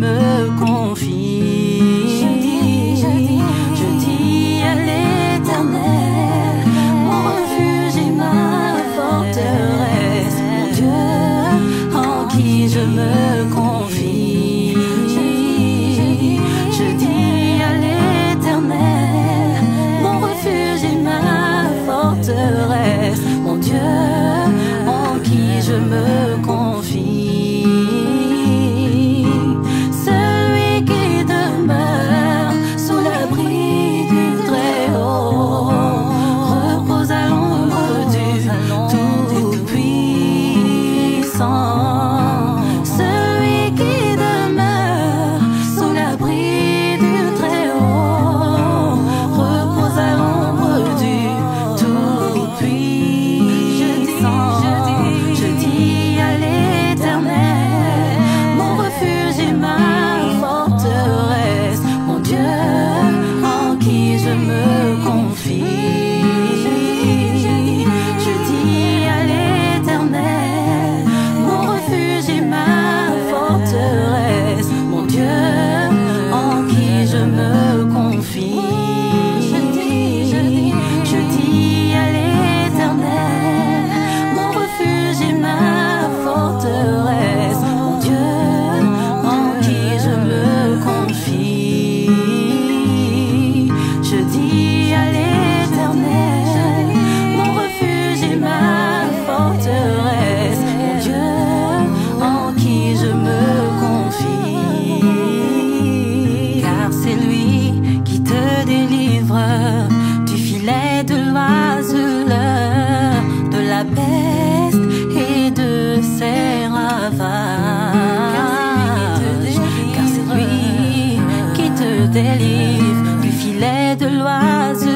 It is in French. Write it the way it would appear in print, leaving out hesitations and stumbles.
me confie. Je dis à l'Éternel, mon refuge et ma forteresse, mon Dieu en qui je me confie. Je dis à l'Éternel, mon refuge et ma forteresse, mon Dieu en qui je me confie. Celui qui demeure sous l'abri du Très-Haut repose à l'ombre du Tout-Puissant. Celui qui demeure sous l'abri du Très-Haut repose à l'ombre du Tout-Puissant. Je dis à l'Éternel, mon refuge et ma forteresse, mon Dieu en qui je me confie. Je dis à l'Éternel, mon refuge et ma forteresse, mon Dieu en qui je me confie. Je dis à l'Éternel, mon refuge et ma forteresse, mon Dieu en qui je me confie. Je dis à l'Éternel, mon refuge et ma forteresse, mon Dieu en qui je me confie. Car c'est lui qui te délivre du filet de l'oiseleur, de la peste et de ses ravages. Car c'est lui qui te délivre du filet de l'oiseleur,